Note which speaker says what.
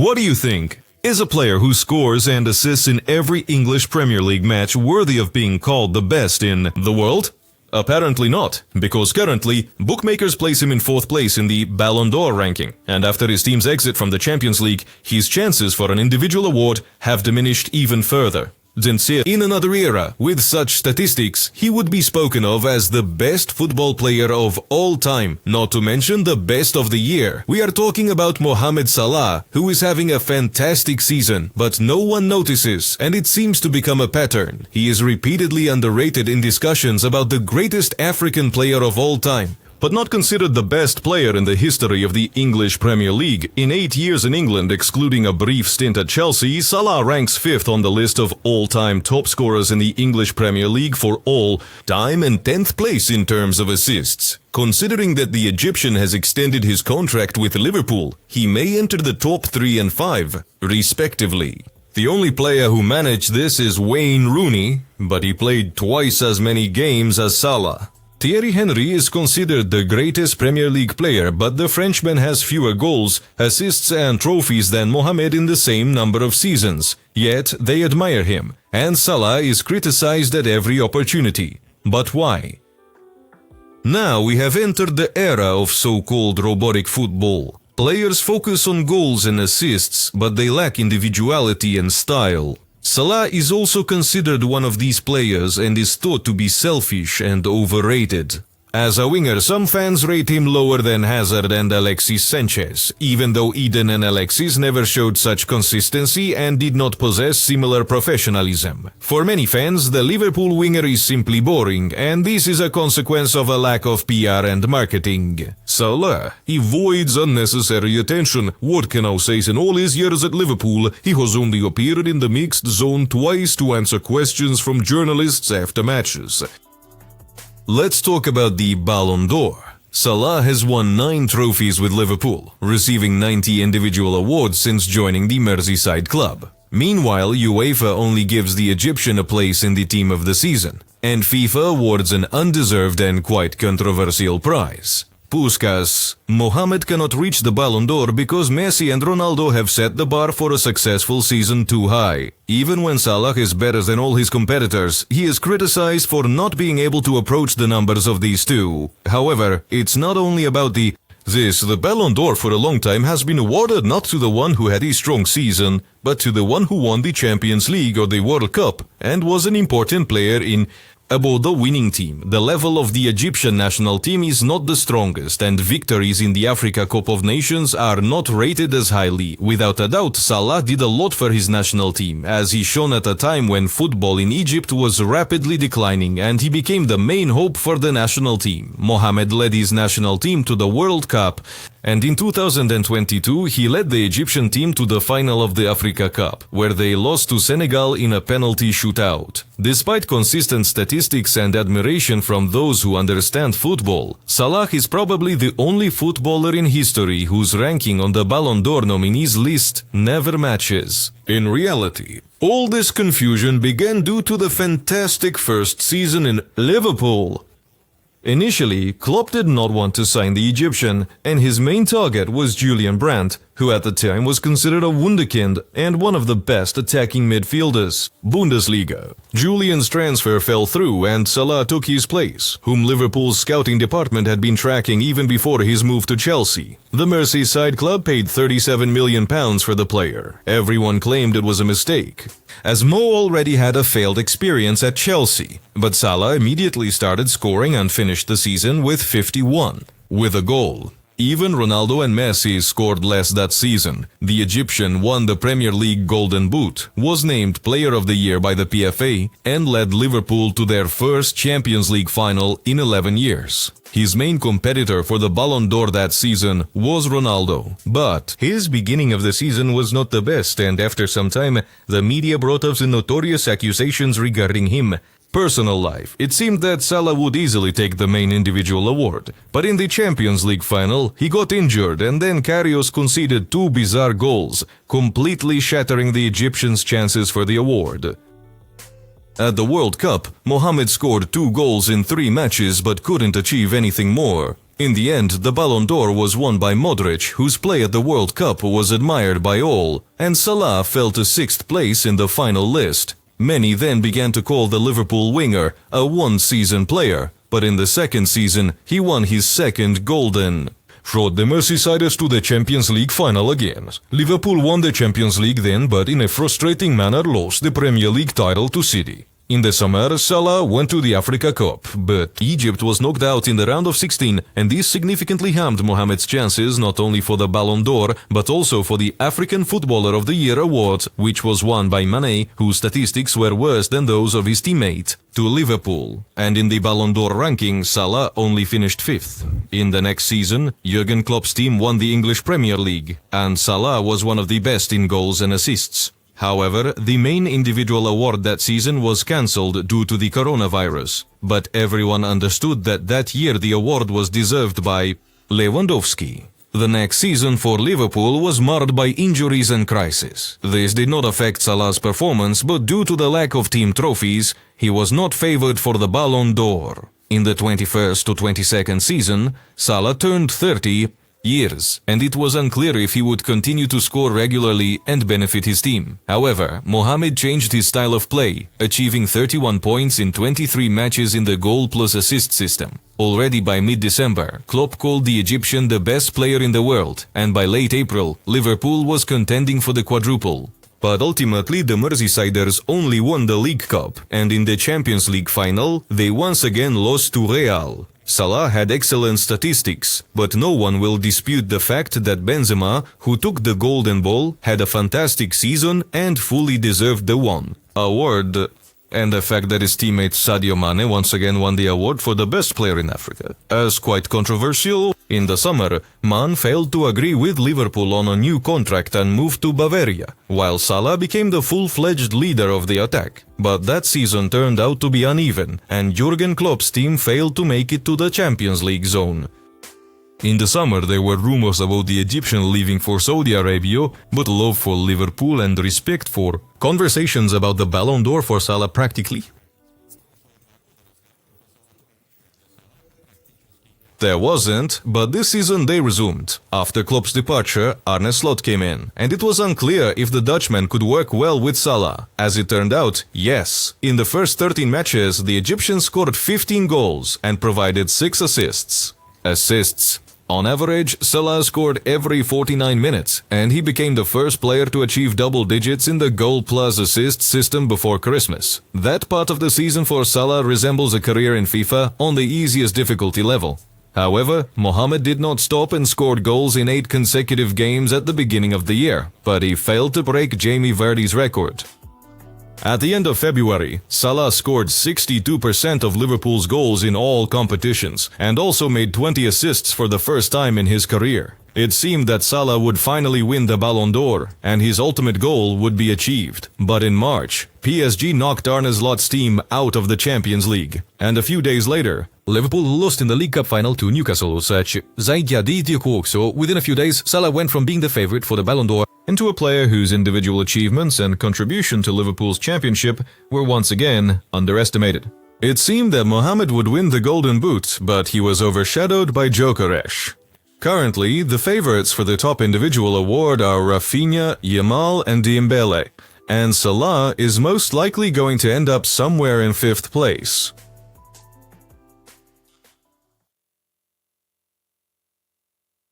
Speaker 1: What do you think? Is a player who scores and assists in every English Premier League match worthy of being called the best in the world? Apparently not, because currently, bookmakers place him in 4th place in the Ballon d'Or ranking, and after his team's exit from the Champions League, his chances for an individual award have diminished even further. In another era, with such statistics, he would be spoken of as the best football player of all time, not to mention the best of the year. We are talking about Mohamed Salah, who is having a fantastic season, but no one notices, and it seems to become a pattern. He is repeatedly underrated in discussions about the greatest African player of all time, but not considered the best player in the history of the English Premier League. In 8 years in England, excluding a brief stint at Chelsea, Salah ranks 5th on the list of all-time top scorers in the English Premier League for all time and 10th place in terms of assists. Considering that the Egyptian has extended his contract with Liverpool, he may enter the top 3 and 5, respectively. The only player who managed this is Wayne Rooney, but he played twice as many games as Salah. Thierry Henry is considered the greatest Premier League player, but the Frenchman has fewer goals, assists and trophies than Mohamed in the same number of seasons. Yet they admire him, and Salah is criticized at every opportunity. But why? Now we have entered the era of so-called robotic football. Players focus on goals and assists, but they lack individuality and style. Salah is also considered one of these players and is thought to be selfish and overrated. As a winger, some fans rate him lower than Hazard and Alexis Sanchez, even though Eden and Alexis never showed such consistency and did not possess similar professionalism. For many fans, the Liverpool winger is simply boring, and this is a consequence of a lack of PR and marketing. Salah avoids unnecessary attention. What can I say? In all his years at Liverpool, he has only appeared in the mixed zone twice to answer questions from journalists after matches. Let's talk about the Ballon d'Or. Salah has won 9 trophies with Liverpool, receiving 90 individual awards since joining the Merseyside club. Meanwhile, UEFA only gives the Egyptian a place in the Team of the Season, and FIFA awards an undeserved and quite controversial prize. Puskas. Mohamed cannot reach the Ballon d'Or because Messi and Ronaldo have set the bar for a successful season too high. Even when Salah is better than all his competitors, he is criticized for not being able to approach the numbers of these two. However, it's not only about the Ballon d'Or for a long time has been awarded not to the one who had a strong season, but to the one who won the Champions League or the World Cup and was an important player in about the winning team. The level of the Egyptian national team is not the strongest, and victories in the Africa Cup of Nations are not rated as highly. Without a doubt, Salah did a lot for his national team, as he shone at a time when football in Egypt was rapidly declining, and he became the main hope for the national team. Mohamed led his national team to the World Cup, and in 2022 he led the Egyptian team to the final of the Africa Cup, where they lost to Senegal in a penalty shootout. Despite consistent statistics and admiration from those who understand football, Salah is probably the only footballer in history whose ranking on the Ballon d'Or nominees list never matches. In reality, all this confusion began due to the fantastic first season in Liverpool. Initially, Klopp did not want to sign the Egyptian, and his main target was Julian Brandt, who at the time was considered a wunderkind and one of the best attacking midfielders. Bundesliga. Julian's transfer fell through and Salah took his place, whom Liverpool's scouting department had been tracking even before his move to Chelsea. The Merseyside club paid £37 million for the player. Everyone claimed it was a mistake, as Mo already had a failed experience at Chelsea, but Salah immediately started scoring and finished the season with 51, with a goal. Even Ronaldo and Messi scored less that season. The Egyptian won the Premier League Golden Boot, was named Player of the Year by the PFA, and led Liverpool to their first Champions League final in 11 years. His main competitor for the Ballon d'Or that season was Ronaldo, but his beginning of the season was not the best, and after some time, the media brought up the notorious accusations regarding him. Personal life. It seemed that Salah would easily take the main individual award, but in the Champions League final, he got injured and then Karius conceded 2 bizarre goals, completely shattering the Egyptians' chances for the award. At the World Cup, Mohamed scored 2 goals in 3 matches but couldn't achieve anything more. In the end, the Ballon d'Or was won by Modric, whose play at the World Cup was admired by all, and Salah fell to 6th place in the final list. Many then began to call the Liverpool winger a one-season player, but in the second season he won his second Golden. Brought the Merseysiders to the Champions League final again. Liverpool won the Champions League then, but in a frustrating manner lost the Premier League title to City. In the summer, Salah went to the Africa Cup, but Egypt was knocked out in the round of 16, and this significantly harmed Mohamed's chances not only for the Ballon d'Or, but also for the African Footballer of the Year award, which was won by Mane, whose statistics were worse than those of his teammate, to Liverpool. And in the Ballon d'Or ranking, Salah only finished 5th. In the next season, Jurgen Klopp's team won the English Premier League, and Salah was one of the best in goals and assists. However, the main individual award that season was cancelled due to the coronavirus, but everyone understood that that year the award was deserved by Lewandowski. The next season for Liverpool was marred by injuries and crisis. This did not affect Salah's performance, but due to the lack of team trophies, he was not favoured for the Ballon d'Or. In the 21st to 22nd season, Salah turned 30 years, and it was unclear if he would continue to score regularly and benefit his team. However, Mohamed changed his style of play, achieving 31 points in 23 matches in the goal plus assist system. Already by mid-December, Klopp called the Egyptian the best player in the world, and by late April, Liverpool was contending for the quadruple. But ultimately, the Merseysiders only won the League Cup, and in the Champions League final, they once again lost to Real. Salah had excellent statistics, but no one will dispute the fact that Benzema, who took the Golden Ball, had a fantastic season and fully deserved the award. And the fact that his teammate Sadio Mane once again won the award for the best player in Africa. As quite controversial, in the summer, Mane failed to agree with Liverpool on a new contract and moved to Bavaria, while Salah became the full-fledged leader of the attack. But that season turned out to be uneven, and Jurgen Klopp's team failed to make it to the Champions League zone. In the summer, there were rumors about the Egyptian leaving for Saudi Arabia, but love for Liverpool and respect for conversations about the Ballon d'Or for Salah practically. There wasn't, but this season they resumed. After Klopp's departure, Arne Slot came in, and it was unclear if the Dutchman could work well with Salah. As it turned out, yes. In the first 13 matches, the Egyptian scored 15 goals and provided 6 assists. On average, Salah scored every 49 minutes, and he became the first player to achieve double digits in the goal plus assist system before Christmas. That part of the season for Salah resembles a career in FIFA on the easiest difficulty level. However, Mohamed did not stop and scored goals in 8 consecutive games at the beginning of the year, but he failed to break Jamie Vardy's record. At the end of February, Salah scored 62% of Liverpool's goals in all competitions, and also made 20 assists for the first time in his career. It seemed that Salah would finally win the Ballon d'Or, and his ultimate goal would be achieved. But in March, PSG knocked Arne Slot's team out of the Champions League. And a few days later, Liverpool lost in the League Cup final to Newcastle. So within a few days, Salah went from being the favourite for the Ballon d'Or into a player whose individual achievements and contribution to Liverpool's championship were once again underestimated. It seemed that Mohamed would win the Golden Boot, but he was overshadowed by Gyökeres. Currently, the favourites for the top individual award are Rafinha, Yamal and Dembele, and Salah is most likely going to end up somewhere in 5th place.